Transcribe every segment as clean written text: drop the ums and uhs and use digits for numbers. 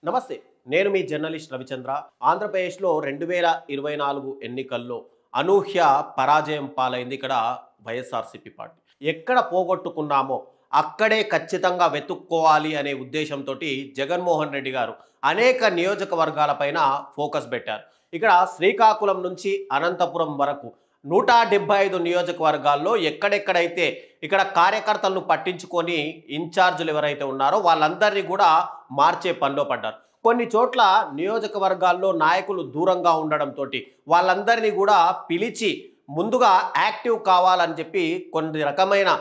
నమస్తే. నేను మీ జర్నలిస్ట్ రవిచంద్ర. ఆంధ్రప్రదేశ్‌లో 2024 ఎన్నికల్లో అనూహ్య పరాజయం పాలైంది ఇక్కడ వైఎస్ఆర్‌సీపీ పార్టీ. ఎక్కడ పోగొట్టుకున్నామో అక్కడే ఖచ్చితంగా వెతుక్కోవాలి అనే ఉద్దేశంతోటి జగన్మోహన్ రెడ్డి గారు అనేక నియోజకవర్గాలపైన ఫోకస్ పెట్టారు. ఇక్కడ శ్రీకాకుళం నుంచి అనంతపురం వరకు 175 నియోజకవర్గాల్లో ఎక్కడెక్కడైతే ఇక్కడ కార్యకర్తలను పట్టించుకొని ఇన్ఛార్జీలు ఎవరైతే ఉన్నారో వాళ్ళందరినీ కూడా మార్చే పనిలో పడ్డారు. కొన్ని చోట్ల నియోజకవర్గాల్లో నాయకులు దూరంగా ఉండడంతో వాళ్ళందరినీ కూడా పిలిచి ముందుగా యాక్టివ్ కావాలని చెప్పి కొన్ని రకమైన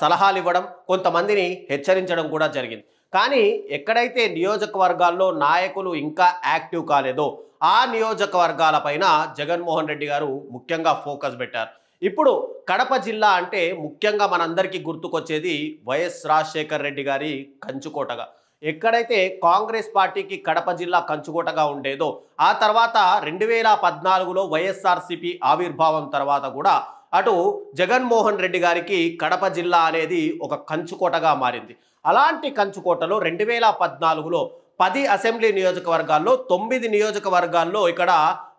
సలహాలు ఇవ్వడం, కొంతమందిని హెచ్చరించడం కూడా జరిగింది. కానీ ఎక్కడైతే నియోజకవర్గాల్లో నాయకులు ఇంకా యాక్టివ్ కాలేదో ఆ నియోజకవర్గాలపైన జగన్మోహన్ రెడ్డి గారు ముఖ్యంగా ఫోకస్ పెట్టారు. ఇప్పుడు కడప జిల్లా అంటే ముఖ్యంగా మనందరికీ గుర్తుకొచ్చేది వైఎస్ రాజశేఖర్ రెడ్డి గారి కంచుకోటగా. ఎక్కడైతే కాంగ్రెస్ పార్టీకి కడప జిల్లా కంచుకోటగా ఉండేదో ఆ తర్వాత 2014లో వైఎస్ఆర్‌సీపీ ఆవిర్భావం తర్వాత కూడా అటు జగన్మోహన్ రెడ్డి గారికి కడప జిల్లా అనేది ఒక కంచుకోటగా మారింది. అలాంటి కంచుకోటలో 2014లో 10 అసెంబ్లీ నియోజకవర్గాల్లో 9 నియోజకవర్గాల్లో ఇక్కడ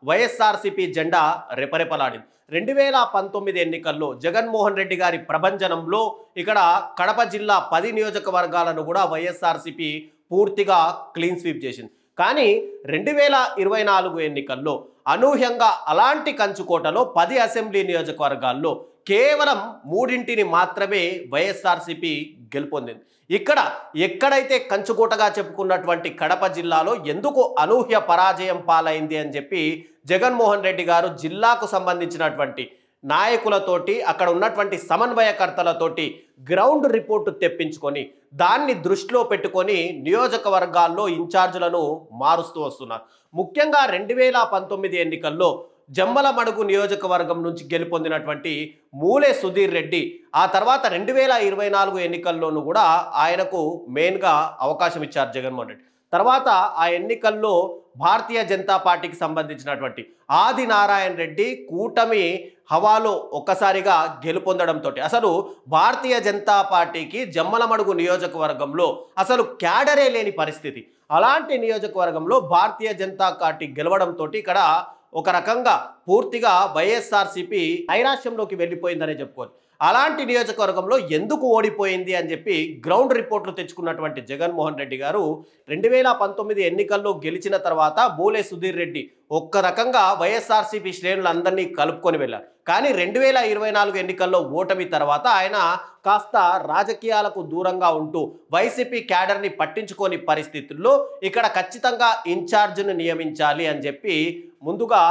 వైఎస్ఆర్‌సీపీ జెండా రెపరెపలాడింది. 2019 ఎన్నికల్లో జగన్మోహన్ రెడ్డి గారి ప్రభంజనంలో ఇక్కడ కడప జిల్లా 10 నియోజకవర్గాలను కూడా వైఎస్ఆర్‌సీపీ పూర్తిగా క్లీన్ స్వీప్ చేసింది. కానీ 2024 ఎన్నికల్లో అనూహ్యంగా అలాంటి కంచుకోటలో 10 అసెంబ్లీ నియోజకవర్గాల్లో కేవలం 3ంటిని మాత్రమే వైఎస్ఆర్‌సీపీ గెలుపొందింది. ఇక్కడ ఎక్కడైతే కంచుకోటగా చెప్పుకున్నటువంటి కడప జిల్లాలో ఎందుకు అనూహ్య పరాజయం పాలైంది అని చెప్పి జగన్మోహన్ రెడ్డి గారు జిల్లాకు సంబంధించినటువంటి నాయకులతోటి అక్కడ ఉన్నటువంటి సమన్వయకర్తలతోటి గ్రౌండ్ రిపోర్టు తెప్పించుకొని దాన్ని దృష్టిలో పెట్టుకొని నియోజకవర్గాల్లో ఇన్ఛార్జీలను మారుస్తూ వస్తున్నారు. ముఖ్యంగా 2019 ఎన్నికల్లో జమ్మలమడుగు నియోజకవర్గం నుంచి గెలుపొందినటువంటి మూలే సుధీర్ రెడ్డి ఆ తర్వాత 2024 ఎన్నికల్లోనూ కూడా ఆయనకు మెయిన్గా అవకాశం ఇచ్చారు జగన్మోహన్ రెడ్డి. తర్వాత ఆ ఎన్నికల్లో భారతీయ జనతా పార్టీకి సంబంధించినటువంటి ఆదినారాయణ రెడ్డి కూటమి హవాలో ఒక్కసారిగా గెలుపొందడంతో అసలు భారతీయ జనతా పార్టీకి జమ్మలమడుగు నియోజకవర్గంలో అసలు క్యాడరే లేని పరిస్థితి. అలాంటి నియోజకవర్గంలో భారతీయ జనతా పార్టీ గెలవడంతో ఇక్కడ ఒక రకంగా పూర్తిగా వైఎస్ఆర్‌సీపీ నైరాశ్యంలోకి వెళ్ళిపోయిందనే చెప్పుకోవచ్చు. అలాంటి నియోజకవర్గంలో ఎందుకు ఓడిపోయింది అని చెప్పి గ్రౌండ్ రిపోర్ట్లు తెచ్చుకున్నటువంటి జగన్మోహన్ రెడ్డి గారు 2019 ఎన్నికల్లో గెలిచిన తర్వాత మూలే సుధీర్ రెడ్డి ఒక్క రకంగా వైఎస్ఆర్‌సీపీ శ్రేణులందరినీ కలుపుకొని వెళ్ళారు. కానీ 2024 ఎన్నికల్లో ఓటమి తర్వాత ఆయన కాస్త రాజకీయాలకు దూరంగా ఉంటూ వైసీపీ క్యాడర్ని పట్టించుకోని పరిస్థితుల్లో ఇక్కడ ఖచ్చితంగా ఇన్ఛార్జ్ని నియమించాలి అని చెప్పి ముందుగా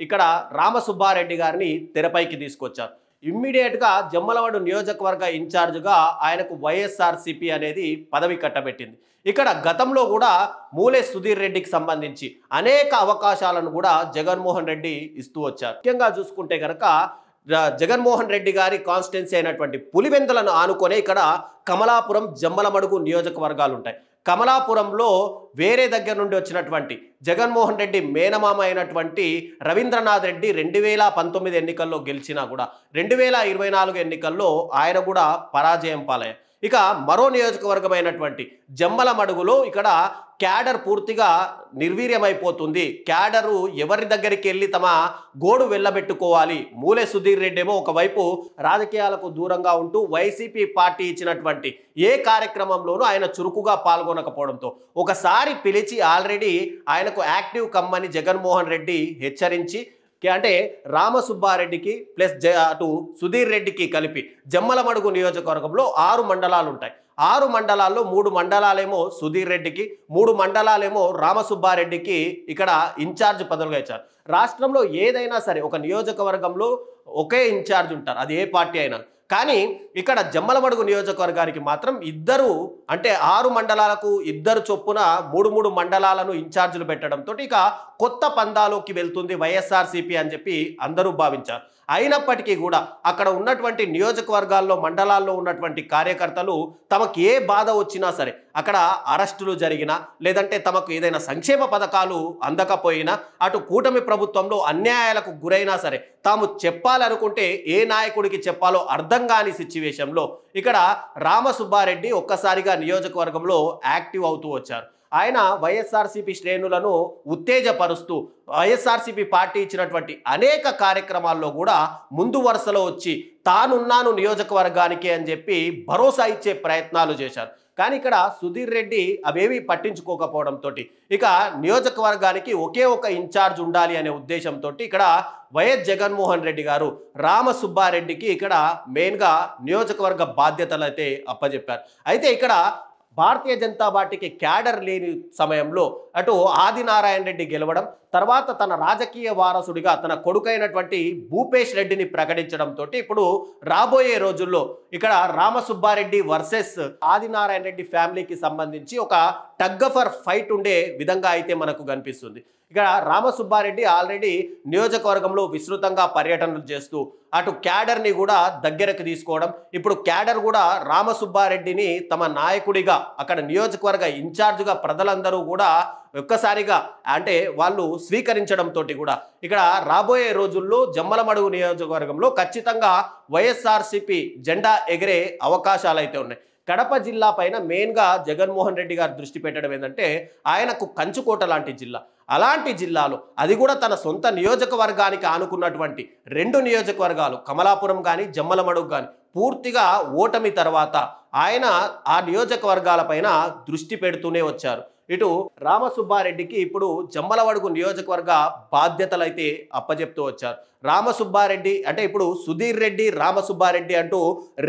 ఇక్కడ రామసుబ్బారెడ్డి గారిని తెరపైకి తీసుకొచ్చారు. ఇమ్మీడియట్గా జమ్మలమడు నియోజకవర్గ ఇన్ఛార్జ్గా ఆయనకు వైఎస్ఆర్‌సీపీ అనేది పదవి కట్టబెట్టింది. ఇక్కడ గతంలో కూడా మూలే సుధీర్ రెడ్డికి సంబంధించి అనేక అవకాశాలను కూడా జగన్మోహన్ రెడ్డి ఇస్తూ వచ్చారు. ముఖ్యంగా చూసుకుంటే కనుక జగన్మోహన్ రెడ్డి గారి కాన్స్టిట్యున్సీ అయినటువంటి పులివెందులను ఆనుకొనే ఇక్కడ కమలాపురం జమ్మలమడుగు నియోజకవర్గాలు ఉంటాయి. కమలాపురంలో వేరే దగ్గర నుండి వచ్చినటువంటి జగన్మోహన్ రెడ్డి మేనమామ అయినటువంటి రవీంద్రనాథ్ రెడ్డి 2019 ఎన్నికల్లో గెలిచినా కూడా 2024 ఎన్నికల్లో ఆయన కూడా పరాజయం పాలయ్యారు. ఇక మరో నియోజకవర్గమైనటువంటి జమ్మలమడుగులో ఇక్కడ క్యాడర్ పూర్తిగా నిర్వీర్యమైపోతుంది. క్యాడరు ఎవరి దగ్గరికి వెళ్ళి తమ గోడు వెళ్ళబెట్టుకోవాలి. మూలే సుధీర్ రెడ్డి ఏమో ఒకవైపు రాజకీయాలకు దూరంగా ఉంటూ వైసీపీ పార్టీ ఇచ్చినటువంటి ఏ కార్యక్రమంలోనూ ఆయన చురుకుగా పాల్గొనకపోవడంతో ఒకసారి పిలిచి ఆల్రెడీ ఆయనకు యాక్టివ్ కమ్మని జగన్మోహన్ రెడ్డి హెచ్చరించి అంటే రామసుబ్బారెడ్డికి ప్లస్ అటు సుధీర్ రెడ్డికి కలిపి జమ్మలమడుగు నియోజకవర్గంలో 6 మండలాలు ఉంటాయి. 6 మండలాల్లో 3 మండలాలేమో సుధీర్ రెడ్డికి, 3 మండలాలేమో రామసుబ్బారెడ్డికి ఇక్కడ ఇన్ఛార్జ్ పదవులుగా ఇచ్చారు. రాష్ట్రంలో ఏదైనా సరే ఒక నియోజకవర్గంలో ఒకే ఇన్ఛార్జ్ ఉంటారు, అది ఏ పార్టీ అయినా. కానీ ఇక్కడ జమ్మలమడుగు నియోజకవర్గానికి మాత్రం ఇద్దరు అంటే 6 మండలాలకు ఇద్దరు చొప్పున 3 మండలాలను ఇన్ఛార్జీలు పెట్టడంతో ఇక కొత్త పందాలోకి వెళ్తుంది వైఎస్ఆర్‌సీపీ అని చెప్పి అందరూ భావించారు. అయినప్పటికీ కూడా అక్కడ ఉన్నటువంటి నియోజకవర్గాల్లో మండలాల్లో ఉన్నటువంటి కార్యకర్తలు తమకు ఏ బాధ వచ్చినా సరే అక్కడ అరెస్టులు జరిగినా లేదంటే తమకు ఏదైనా సంక్షేమ పథకాలు అందకపోయినా అటు కూటమి ప్రభుత్వంలో అన్యాయాలకు గురైనా సరే తాము చెప్పాలనుకుంటే ఏ నాయకుడికి చెప్పాలో అర్థం కాని సిచ్యువేషన్లో ఇక్కడ రామసుబ్బారెడ్డి ఒక్కసారిగా నియోజకవర్గంలో యాక్టివ్ అవుతూ వచ్చారు. ఆయన వైఎస్ఆర్సీపీ శ్రేణులను ఉత్తేజపరుస్తూ వైఎస్ఆర్సీపీ పార్టీ ఇచ్చినటువంటి అనేక కార్యక్రమాల్లో కూడా ముందు వరుసలో వచ్చి తానున్నాను నియోజకవర్గానికి అని చెప్పి భరోసా ఇచ్చే ప్రయత్నాలు చేశారు. కానీ ఇక్కడ సుధీర్ రెడ్డి అవేవి పట్టించుకోకపోవడంతో ఇక నియోజకవర్గానికి ఒకే ఒక ఇన్ఛార్జ్ ఉండాలి అనే ఉద్దేశంతో ఇక్కడ వైఎస్ జగన్మోహన్ రెడ్డి గారు రామసుబ్బారెడ్డికి ఇక్కడ మెయిన్గా నియోజకవర్గ బాధ్యతలు అయితే అప్పచెప్పారు. అయితే ఇక్కడ భారతీయ జనతా పార్టీకి క్యాడర్ లేని సమయంలో అటు ఆదినారాయణ రెడ్డి గెలవడం, తర్వాత తన రాజకీయ వారసుడిగా తన కొడుకైనటువంటి భూపేష్ రెడ్డిని ప్రకటించడంతో ఇప్పుడు రాబోయే రోజుల్లో ఇక్కడ రామసుబ్బారెడ్డి వర్సెస్ ఆదినారాయణ రెడ్డి ఫ్యామిలీకి సంబంధించి ఒక టగ్ ఫర్ ఫైట్ ఉండే విధంగా అయితే మనకు కనిపిస్తుంది. ఇక్కడ రామసుబ్బారెడ్డి ఆల్రెడీ నియోజకవర్గంలో విస్తృతంగా పర్యటనలు చేస్తూ అటు క్యాడర్ని కూడా దగ్గరకు తీసుకోవడం, ఇప్పుడు క్యాడర్ కూడా రామసుబ్బారెడ్డిని తమ నాయకుడిగా అక్కడ నియోజకవర్గ ఇన్ఛార్జ్గా ప్రజలందరూ కూడా ఒక్కసారిగా అంటే వాళ్ళు స్వీకరించడంతో కూడా ఇక్కడ రాబోయే రోజుల్లో జమ్మలమడుగు నియోజకవర్గంలో ఖచ్చితంగా వైఎస్ఆర్సీపీ జెండా ఎగిరే అవకాశాలు అయితే ఉన్నాయి. కడప జిల్లా పైన మెయిన్గా జగన్మోహన్ రెడ్డి గారు దృష్టి పెట్టడం ఏంటంటే ఆయనకు కంచుకోట లాంటి జిల్లా, అలాంటి జిల్లాలో అది కూడా తన సొంత నియోజకవర్గానికి ఆనుకున్నటువంటి 2 నియోజకవర్గాలు కమలాపురం కానీ జమ్మలమడుగు కానీ పూర్తిగా ఓటమి తర్వాత ఆయన ఆ నియోజకవర్గాలపైన దృష్టి పెడుతూనే వచ్చారు. ఇటు రామసుబ్బారెడ్డికి ఇప్పుడు జమ్మలమడుగు నియోజకవర్గ బాధ్యతలు అయితే అప్పచెప్తూ వచ్చారు. రామసుబ్బారెడ్డి అంటే ఇప్పుడు సుధీర్ రెడ్డి రామసుబ్బారెడ్డి అంటూ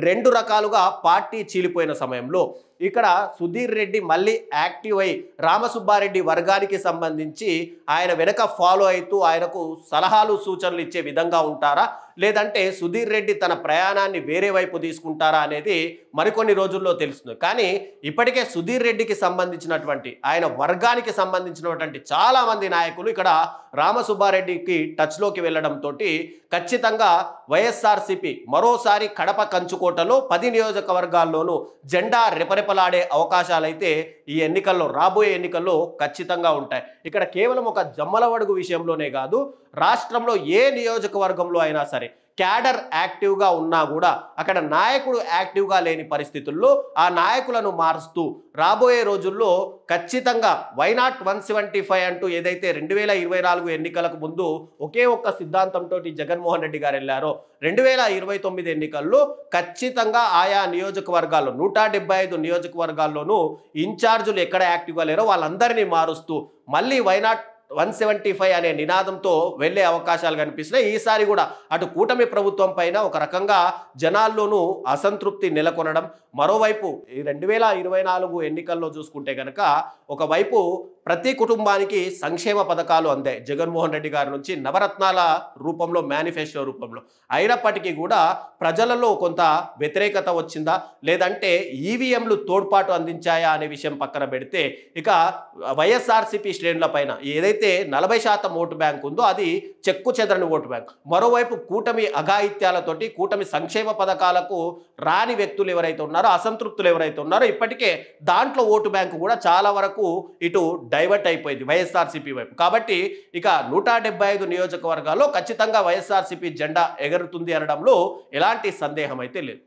2 రకాలుగా పార్టీ చీలిపోయిన సమయంలో ఇక్కడ సుధీర్ రెడ్డి మళ్ళీ యాక్టివ్ అయి రామసుబ్బారెడ్డి వర్గానికి సంబంధించి ఆయన వెనక ఫాలో అవుతూ ఆయనకు సలహాలు సూచనలు ఇచ్చే విధంగా ఉంటారా, లేదంటే సుధీర్ రెడ్డి తన ప్రయాణాన్ని వేరే వైపు తీసుకుంటారా అనేది మరికొన్ని రోజుల్లో తెలుస్తుంది. కానీ ఇప్పటికే సుధీర్ రెడ్డికి సంబంధించినటువంటి ఆయన వర్గానికి సంబంధించినటువంటి చాలామంది నాయకులు ఇక్కడ రామసుబ్బారెడ్డికి టచ్లోకి వెళ్ళడంతో ఖచ్చితంగా వైఎస్ఆర్సీపీ మరోసారి కడప కంచుకోటలో 10 నియోజకవర్గాల్లోనూ జెండా రెపరెపలాడే అవకాశాలైతే ఈ ఎన్నికల్లో రాబోయే ఎన్నికల్లో ఖచ్చితంగా ఉంటాయి. ఇక్కడ కేవలం ఒక జమ్మలమడుగు విషయంలోనే కాదు, రాష్ట్రంలో ఏ నియోజకవర్గంలో అయినా సరే క్యాడర్ యాక్టివ్గా ఉన్నా కూడా అక్కడ నాయకుడు యాక్టివ్గా లేని పరిస్థితుల్లో ఆ నాయకులను మారుస్తూ రాబోయే రోజుల్లో ఖచ్చితంగా వైనాట్ 175 అంటూ ఏదైతే 2024 ఎన్నికలకు ముందు ఒకే ఒక్క సిద్ధాంతంతో జగన్మోహన్ రెడ్డి గారు వెళ్ళారో 2029 ఎన్నికల్లో ఖచ్చితంగా ఆయా నియోజకవర్గాల్లో 175 నియోజకవర్గాల్లోనూ ఇన్ఛార్జులు ఎక్కడ యాక్టివ్గా లేరో వాళ్ళందరినీ మారుస్తూ మళ్ళీ వైనాట్ 175 అనే నినాదంతో వెళ్లే అవకాశాలు కనిపిస్తున్నాయి. ఈసారి కూడా అటు కూటమి ప్రభుత్వం పైన ఒక రకంగా జనాల్లోనూ అసంతృప్తి నెలకొనడం, మరోవైపు ఈ 2024 ఎన్నికల్లో చూసుకుంటే కనుక ఒకవైపు ప్రతి కుటుంబానికి సంక్షేమ పథకాలు అందాయి జగన్మోహన్ రెడ్డి గారి నుంచి నవరత్నాల రూపంలో, మేనిఫెస్టో రూపంలో. అయినప్పటికీ కూడా ప్రజలలో కొంత వ్యతిరేకత వచ్చిందా, లేదంటే ఈవీఎంలు తోడ్పాటు అందించాయా అనే విషయం పక్కన పెడితే ఇక వైఎస్ఆర్సీపీ శ్రేణుల పైన ఏదైతే 40% ఓటు బ్యాంక్ ఉందో అది చెక్కు చెదరని ఓటు బ్యాంక్. మరోవైపు కూటమి అఘాయిత్యాలతోటి కూటమి సంక్షేమ పథకాలకు రాని వ్యక్తులు ఎవరైతే ఉన్నారో, అసంతృప్తులు ఎవరైతే ఉన్నారో ఇప్పటికే దాంట్లో ఓటు బ్యాంకు కూడా చాలా వరకు ఇటు డైవర్ట్ అయిపోయింది వైఎస్ఆర్సీపీ వైపు. కాబట్టి ఇక 175 నియోజకవర్గాల్లో ఖచ్చితంగా వైఎస్ఆర్సీపీ జెండా ఎగురుతుంది అనడంలో ఎలాంటి సందేహం అయితే లేదు.